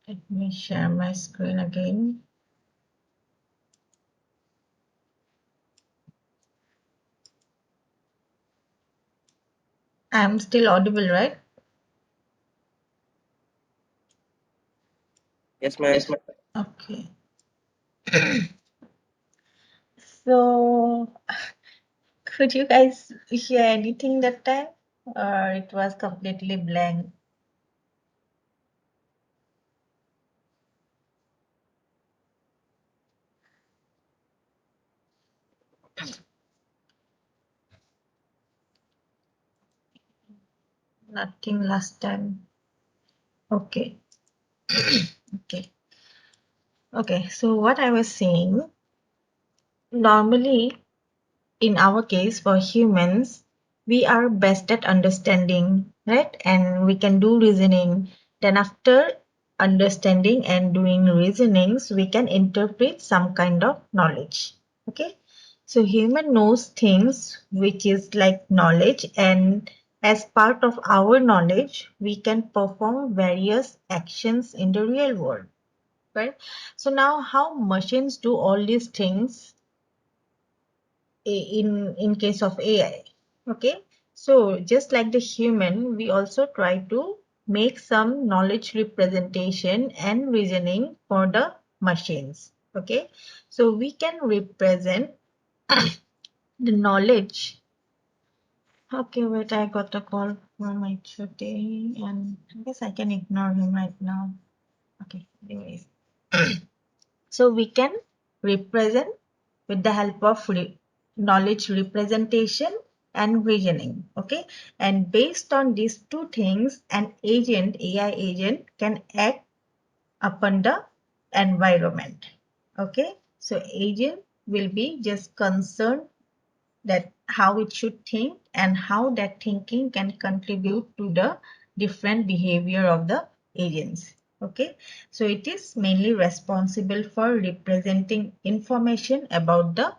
Let me share my screen again. I'm still audible, right? Yes, ma'am. Okay. So, could you guys hear anything that time? Or it was completely blank? Nothing last time. Okay. Okay. Okay. So, what I was saying, normally, in our case, for humans, we are best at understanding, right? And we can do reasoning. Then, after understanding and doing reasonings, we can interpret some kind of knowledge. Okay. So, human knows things which is like knowledge, and as part of our knowledge, we can perform various actions in the real world, right? So, now how machines do all these things in case of AI. Okay, so just like the human, we also try to make some knowledge representation and reasoning for the machines. Okay, so we can represent the knowledge. Okay, wait, I got a call from my today, and I guess I can ignore him right now. Okay, anyways, so we can represent with the help of knowledge representation and reasoning. Okay, and based on these two things, an agent, AI agent, can act upon the environment. Okay, so agent will be just concerned that how it should think and how that thinking can contribute to the different behavior of the agents. Okay, so it is mainly responsible for representing information about the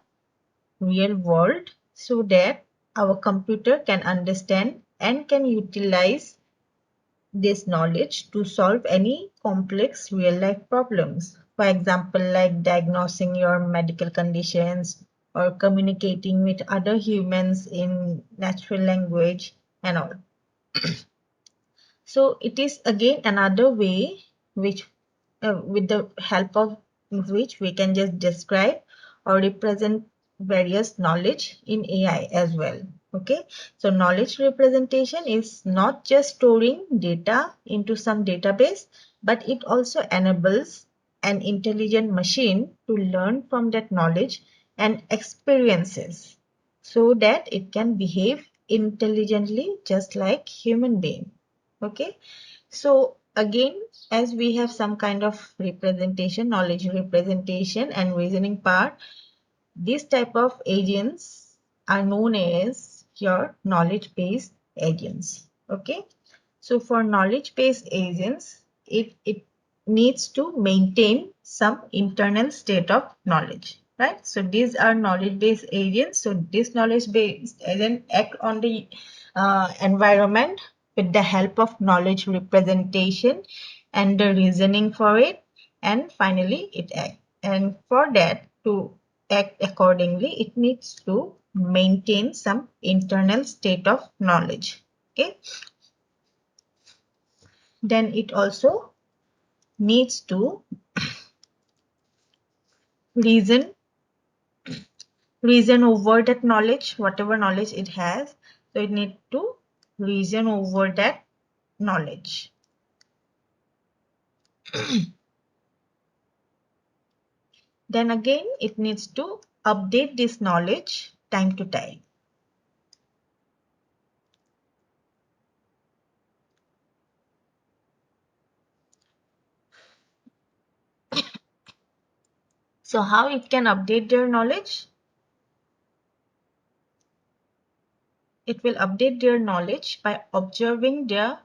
real world so that our computer can understand and can utilize this knowledge to solve any complex real life problems. For example, like diagnosing your medical conditions or communicating with other humans in natural language and all. So it is again another way which with the help of which we can just describe or represent various knowledge in AI as well. Okay, so knowledge representation is not just storing data into some database, but it also enables an intelligent machine to learn from that knowledge and experiences so that it can behave intelligently just like human being. Okay, so again, as we have some kind of representation, knowledge representation and reasoning part, this type of agents are known as your knowledge based agents. Okay, so for knowledge based agents, it needs to maintain some internal state of knowledge, right? So these are knowledge based agents. So this knowledge based agent act on the environment with the help of knowledge representation and the reasoning for it, and finally it acts. And for that to act accordingly, it needs to maintain some internal state of knowledge. Okay, then it also needs to reason reason over that knowledge, whatever knowledge it has. So it needs to reason over that knowledge. Then again, it needs to update this knowledge time to time. So how it can update their knowledge? It will update their knowledge by observing their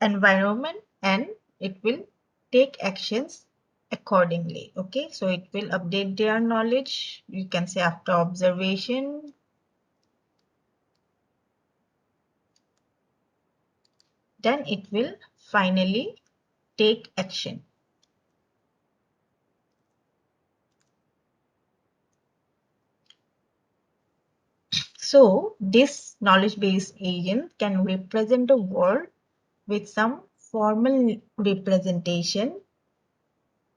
environment, and it will take actions accordingly. Okay, so it will update their knowledge, you can say, after observation. Then it will finally take action. So this knowledge-based agent can represent the world with some formal representation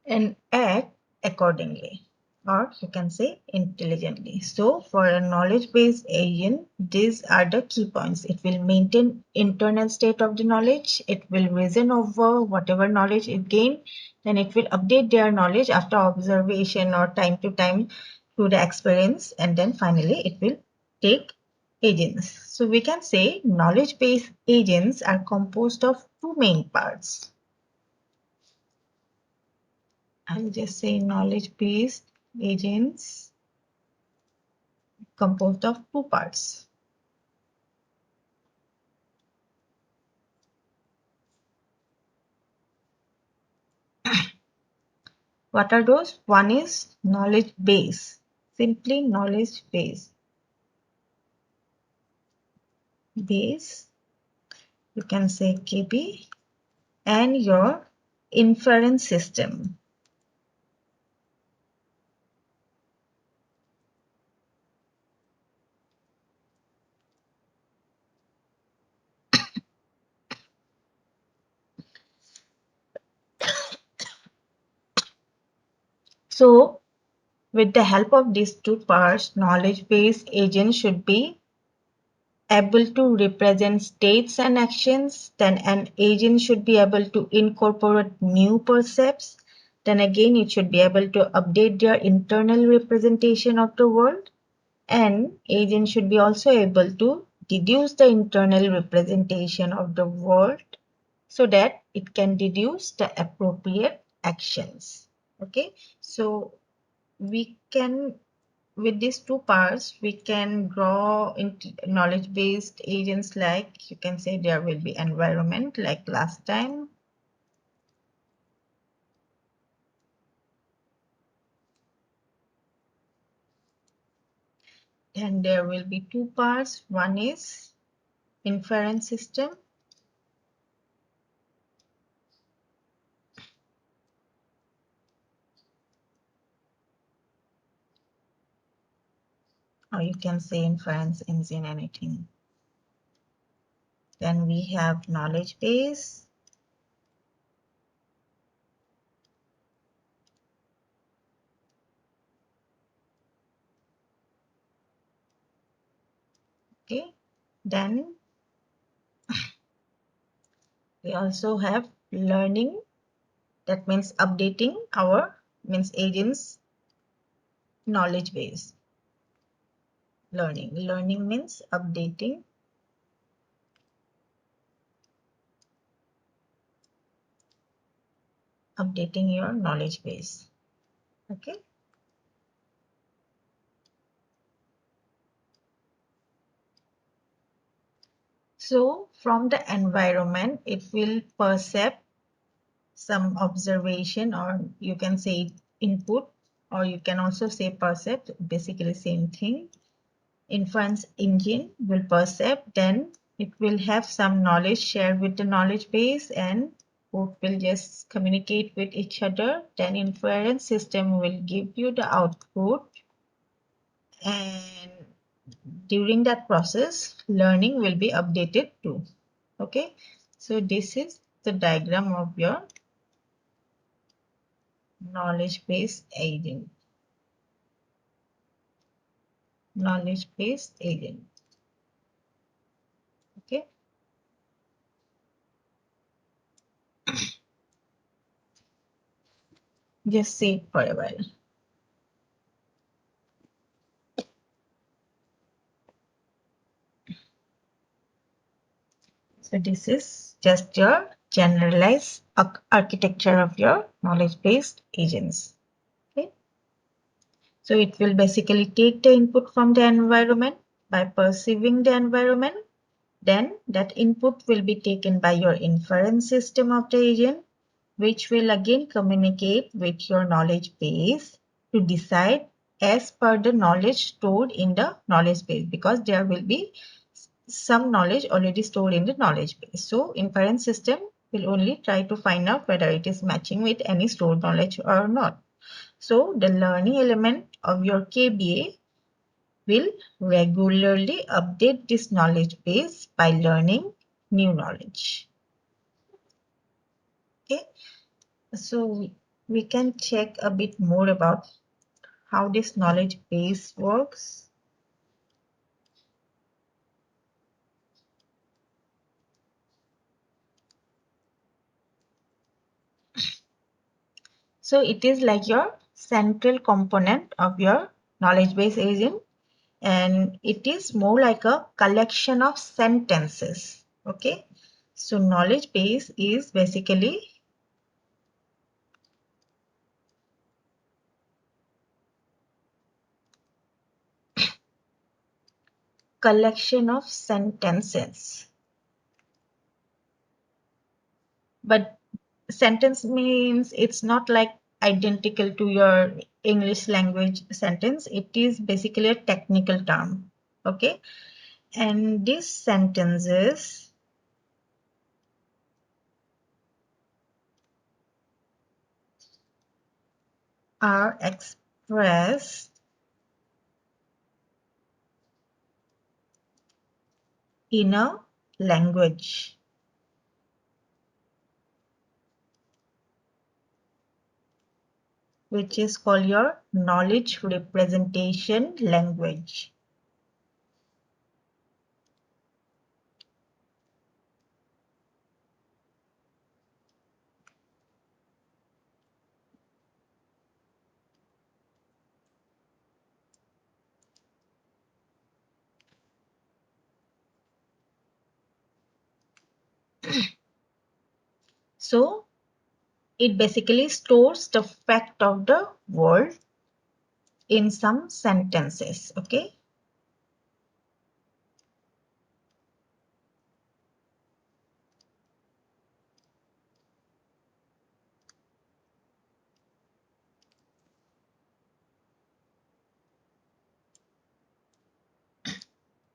and act accordingly, or you can say intelligently. So for a knowledge-based agent, these are the key points. It will maintain internal state of the knowledge. It will reason over whatever knowledge it gained. Then it will update their knowledge after observation or time to time through the experience. And then finally, it will take agents. So we can say knowledge-based agents are composed of two main parts. I'll just say knowledge-based agents composed of two parts. What are those? One is knowledge base, simply knowledge base. Base, you can say KB, and your inference system. So with the help of these two parts, knowledge-based agents should be able to represent states and actions. Then an agent should be able to incorporate new percepts. Then again, it should be able to update their internal representation of the world. And agent should be also able to deduce the internal representation of the world so that it can deduce the appropriate actions. Okay, so we can, with these two parts, we can draw into knowledge-based agents, like you can say there will be environment like last time. And there will be two parts. One is inference system. Or you can say inference engine, anything. Then we have knowledge base. Okay, then we also have learning. That means updating our agents knowledge base. Learning means updating your knowledge base. Okay, so from the environment it will perceive some observation, or you can say input, or you can also say percept, basically same thing. Inference engine will perceive, then it will have some knowledge shared with the knowledge base, and both will just communicate with each other. Then inference system will give you the output, and during that process learning will be updated too. Okay, so this is the diagram of your knowledge based agent. Okay, just see it for a while. So this is just your generalized architecture of your knowledge-based agents. Okay. So it will basically take the input from the environment by perceiving the environment. Then that input will be taken by your inference system of the agent, which will again communicate with your knowledge base to decide as per the knowledge stored in the knowledge base, because there will be some knowledge already stored in the knowledge base. So inference system will only try to find out whether it is matching with any stored knowledge or not. So the learning element of your KBA will regularly update this knowledge base by learning new knowledge. Okay, so we can check a bit more about how this knowledge base works. So it is like your central component of your knowledge base agent, and it is more like a collection of sentences. Okay, so knowledge base is basically collection of sentences. But sentence means it's not like identical to your English language sentence. It is basically a technical term. Okay, and these sentences are expressed in a language, which is called your knowledge representation language. So it basically stores the fact of the world in some sentences. Okay,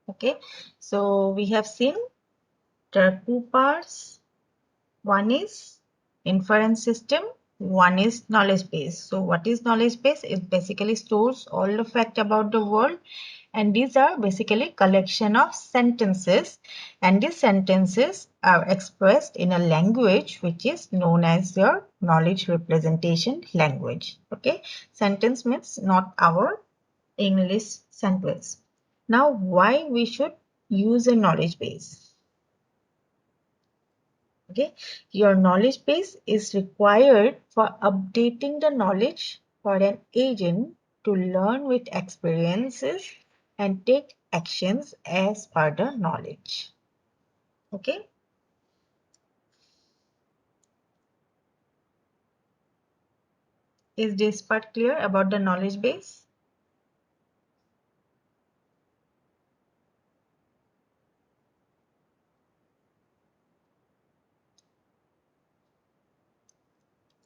okay, so we have seen there are two parts. One is inference system, one is knowledge base. So what is knowledge base? It basically stores all the fact about the world, and these are basically collection of sentences, and these sentences are expressed in a language which is known as your knowledge representation language. Okay, sentence means not our English sentence. Now, why we should use a knowledge base? Okay, your knowledge base is required for updating the knowledge for an agent to learn with experiences and take actions as per the knowledge. Okay, is this part clear about the knowledge base?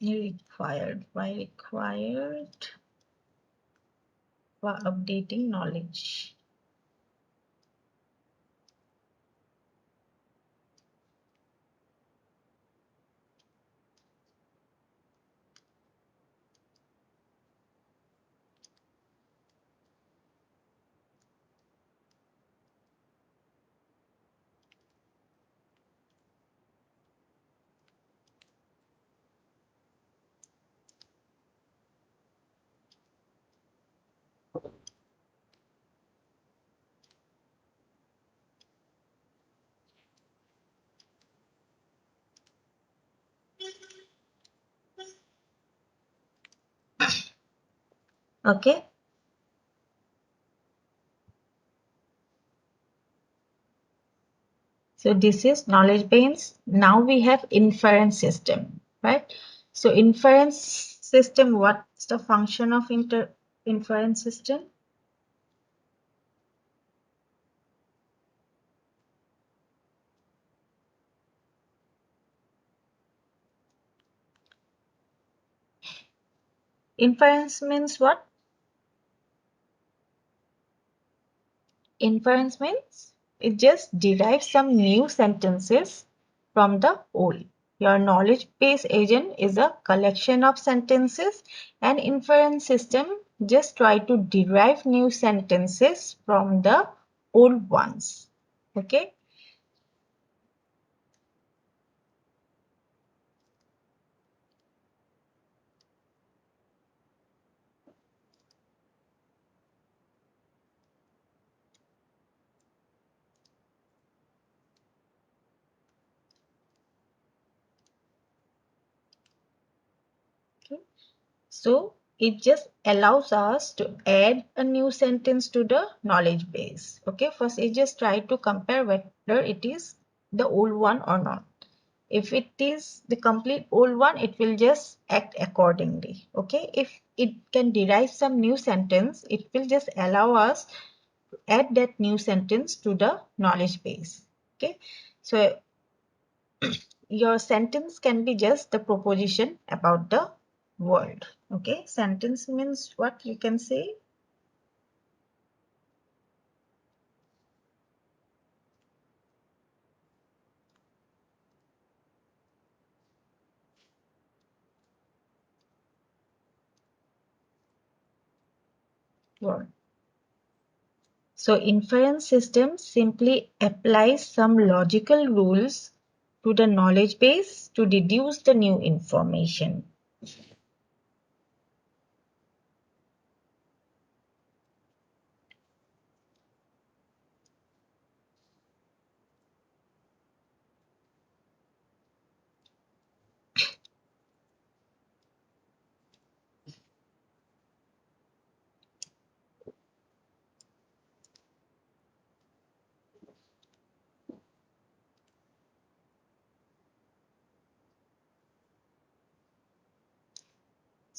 Required for updating knowledge. Okay, so this is knowledge base. Now we have inference system, right? So inference system, what's the function of inference system? Inference means what? Inference means it just derives some new sentences from the old. Your knowledge base agent is a collection of sentences, and inference system just try to derive new sentences from the old ones. Okay. Okay. So it just allows us to add a new sentence to the knowledge base. Okay, first it just try to compare whether it is the old one or not. If it is the complete old one, it will just act accordingly. Okay, if it can derive some new sentence, it will just allow us to add that new sentence to the knowledge base. Okay, so your sentence can be just the proposition about the world. Okay, sentence means what you can say. World. So inference system simply applies some logical rules to the knowledge base to deduce the new information.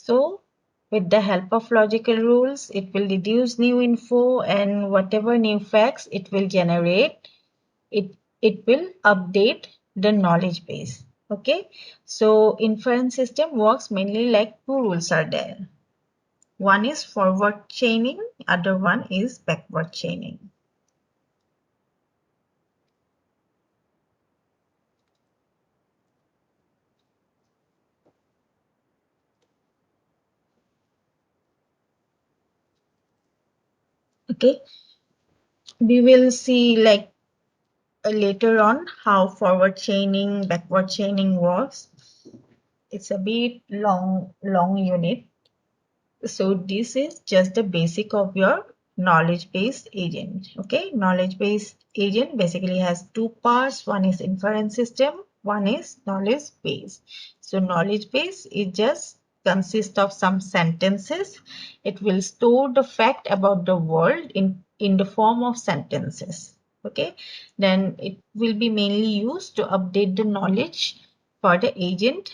So with the help of logical rules, it will deduce new info, and whatever new facts it will generate, it will update the knowledge base. Okay, so inference system works mainly like two rules are there. One is forward chaining, other one is backward chaining. Okay, we will see like later on how forward chaining, backward chaining works. It's a bit long unit. So this is just the basic of your knowledge based agent. Okay, knowledge based agent basically has two parts. One is inference system, one is knowledge base. So knowledge base is just consists of some sentences. It will store the fact about the world in the form of sentences. Okay, then it will be mainly used to update the knowledge for the agent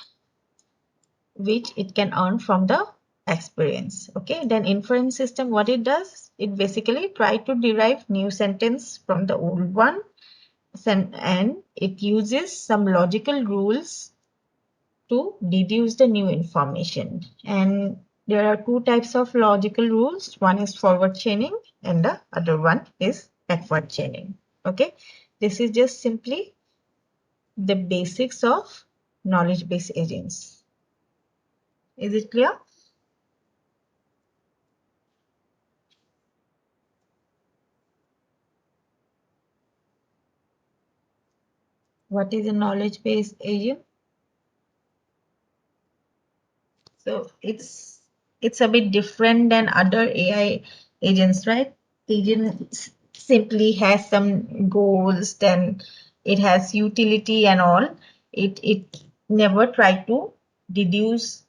which it can earn from the experience. Okay, then inference system, what it does, it basically try to derive new sentence from the old one, and it uses some logical rules to deduce the new information. And there are two types of logical rules. One is forward chaining and the other one is backward chaining. Okay, this is just simply the basics of knowledge based agents. Is it clear? What is a knowledge based agent? So it's a bit different than other AI agents, right? Agent simply has some goals, then it has utility and all. It never try to deduce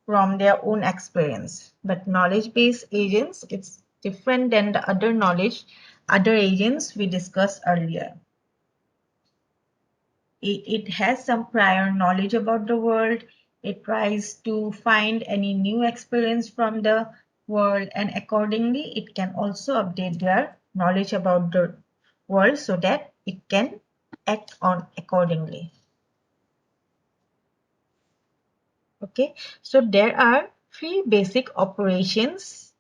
from their own experience. But knowledge based agents, it's different than the other agents we discussed earlier. It has some prior knowledge about the world. It tries to find any new experience from the world, and accordingly, it can also update their knowledge about the world so that it can act on accordingly. Okay, so there are three basic operations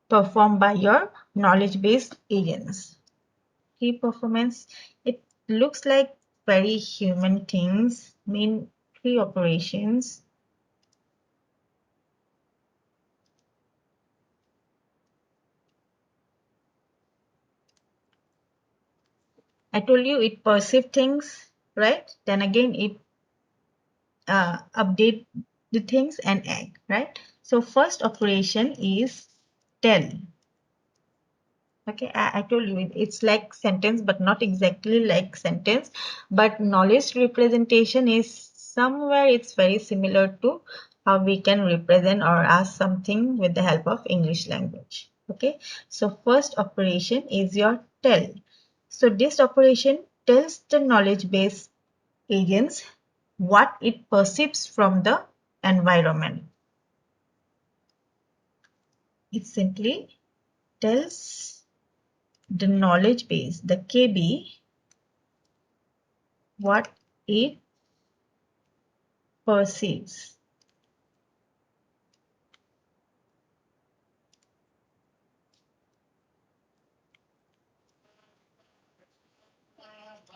performed by your knowledge based agents. Key performance, it looks like very human things, main three operations. I told you it perceives things, right? Then again, it update the things and act, right? So first operation is tell. Okay, I told you it's like sentence, but not exactly like sentence. But knowledge representation is somewhere it's very similar to how we can represent or ask something with the help of English language. Okay, so first operation is your tell. So this operation tells the knowledge base agents what it perceives from the environment. It simply tells the knowledge base, the KB, what it perceives.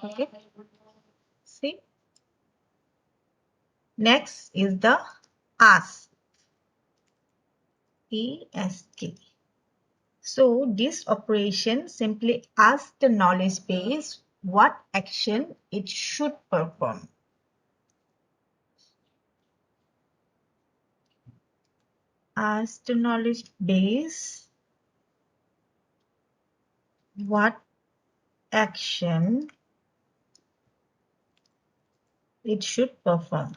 Okay. See, next is the ask. ASK. So this operation simply asks the knowledge base what action it should perform. Ask the knowledge base what action it should perform.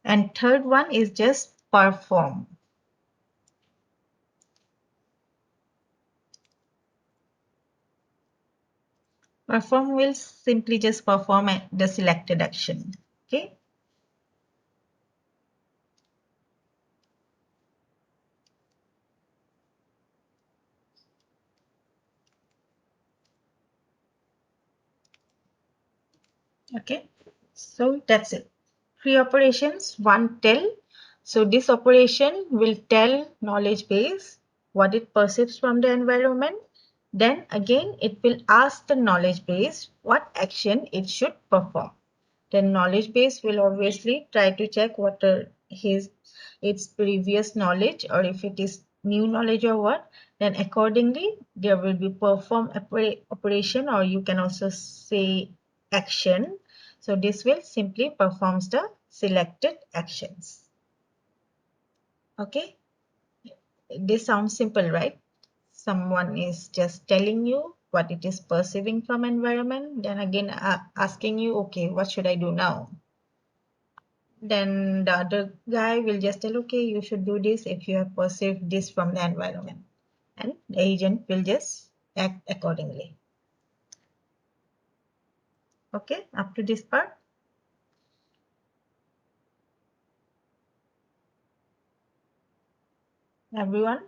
And third one is just perform. Perform will simply just perform the selected action. Okay. Okay. So that's it. Three operations, one tell. So this operation will tell knowledge base what it perceives from the environment. Then again, it will ask the knowledge base what action it should perform. Then knowledge base will obviously try to check what its previous knowledge, or if it is new knowledge or what. Then accordingly there will be perform operation, or you can also say action. So this will simply performs the selected actions. Okay, this sounds simple, right? Someone is just telling you what it is perceiving from environment, then again asking you, okay, what should I do now? Then the other guy will just tell, okay, you should do this if you have perceived this from the environment. And the agent will just act accordingly. Okay, up to this part. Everyone.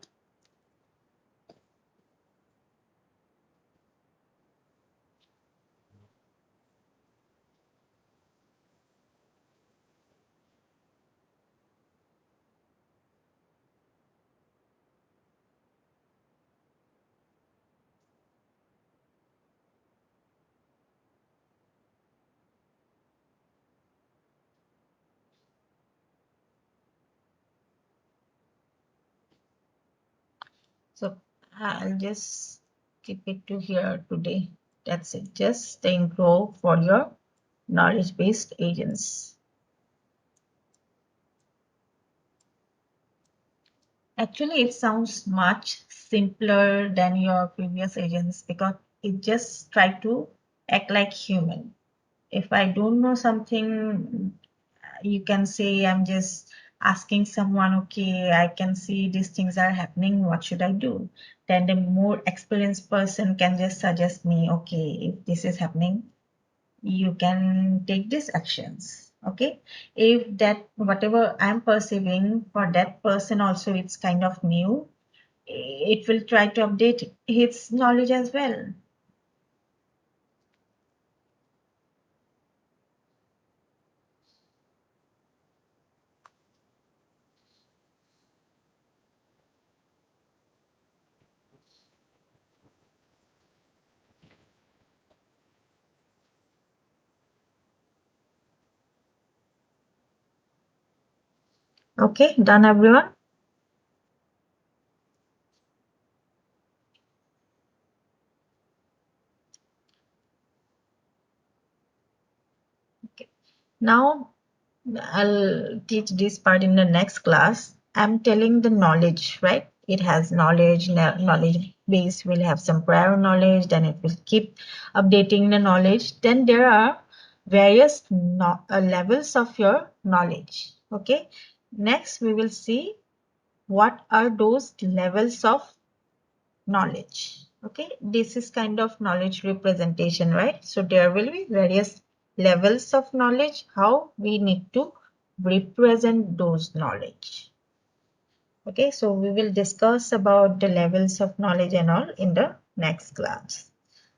So I'll just keep it to here today. That's it. Just the intro for your knowledge-based agents. Actually, it sounds much simpler than your previous agents because it just try to act like human. If I don't know something, you can say I'm just asking someone, okay, I can see these things are happening, what should I do? Then the more experienced person can just suggest me, okay, if this is happening, you can take these actions. Okay, if that whatever I'm perceiving for that person also it's kind of new, it will try to update its knowledge as well. Okay, done everyone? Okay. Now I'll teach this part in the next class. I'm telling the knowledge, right? It has knowledge, knowledge base will have some prior knowledge, then it will keep updating the knowledge. Then there are various levels of your knowledge. Okay. Next, we will see what are those levels of knowledge. Okay, this is kind of knowledge representation, right? So there will be various levels of knowledge, how we need to represent those knowledge. Okay, so we will discuss about the levels of knowledge and all in the next class.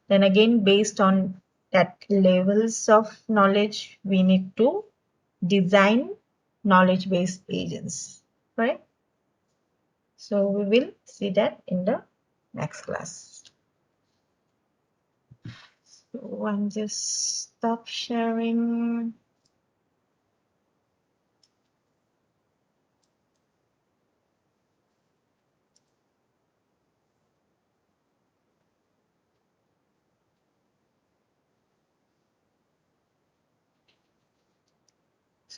Then again, based on that levels of knowledge, we need to design knowledge based agents, right? So we will see that in the next class. So I'm just stop sharing.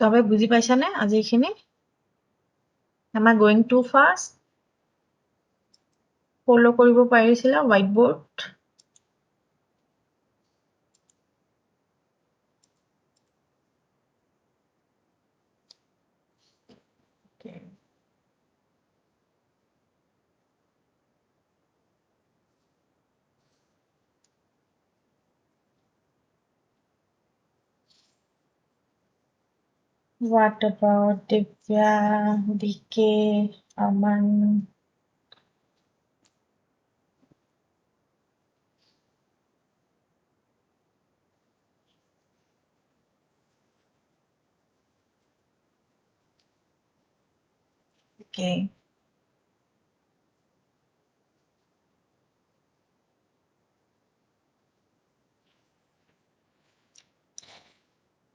চবে বুজি পাইছানে আজি এইখিনি? Am I going too fast? Follow কৰিব পাৰিছিলা whiteboard? Okay. What about Divya, DK, Aman? Okay.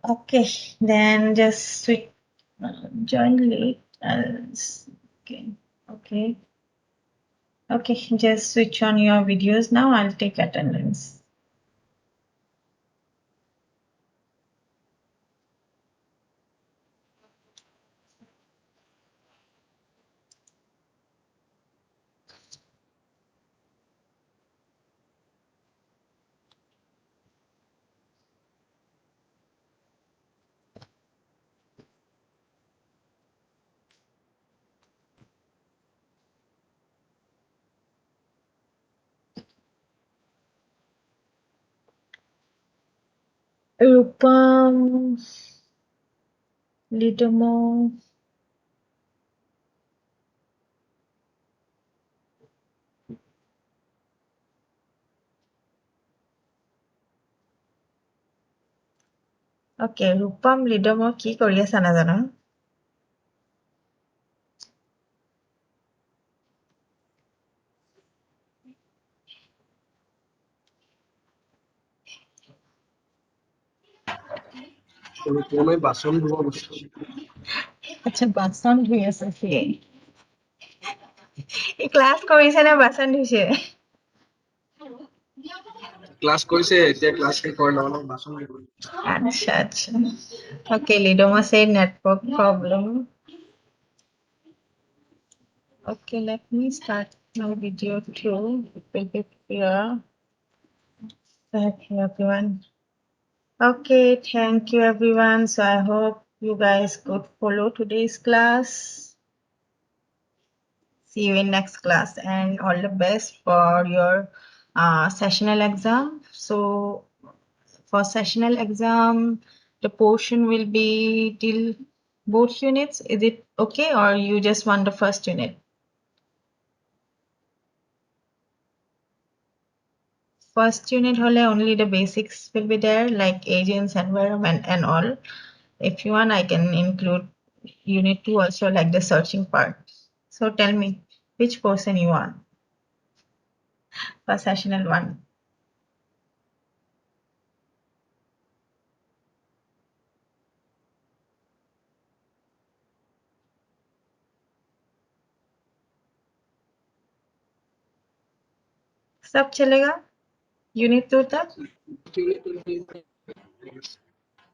Okay, then just switch. Join late. Okay. Okay. Okay, just switch on your videos now. I'll take attendance. Rupam, little more. Okay, Rupam leader mo ki কৰি আছা নাজানো মই বাচন ধুব গৈছো আচ্ছা বাচন ধুই আছে সি ই ক্লাছ কৰিছে নে বাচন ধুইছে ক্লাছ কৰিছে এতিয়া ক্লাছ শেষ কৰি লওঁ বাচন ধুব আচ্ছা আচ্ছা okay Lidoma said network problem okay let me start my video too it will be clear thank you everyone okay thank you everyone so I hope you guys could follow today's class. See you in next class and all the best for your sessional exam. So for sessional exam, the portion will be till both units. Is it okay or you just want the first unit? First unit hole only the basics will be there like agents, environment and all. If you want, I can include unit 2 also like the searching part. So tell me which portion you want for sessional 1. सब चलेगा unit 2 तक?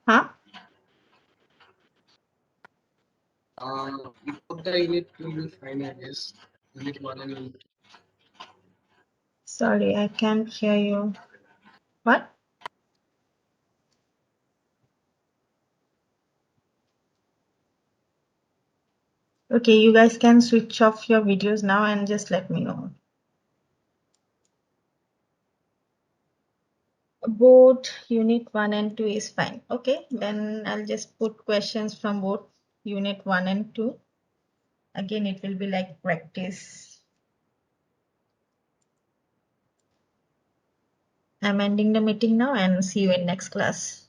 हाँ Both the unit will be fine, I guess. Unit 1 and unit 2. sorry I can't hear you. What? Okay, you guys can switch off your videos now and just let me know. Both unit 1 and 2 is fine. Okay, then I'll just put questions from both unit 1 and 2. Again, it will be like practice. I'm ending the meeting now and see you in next class.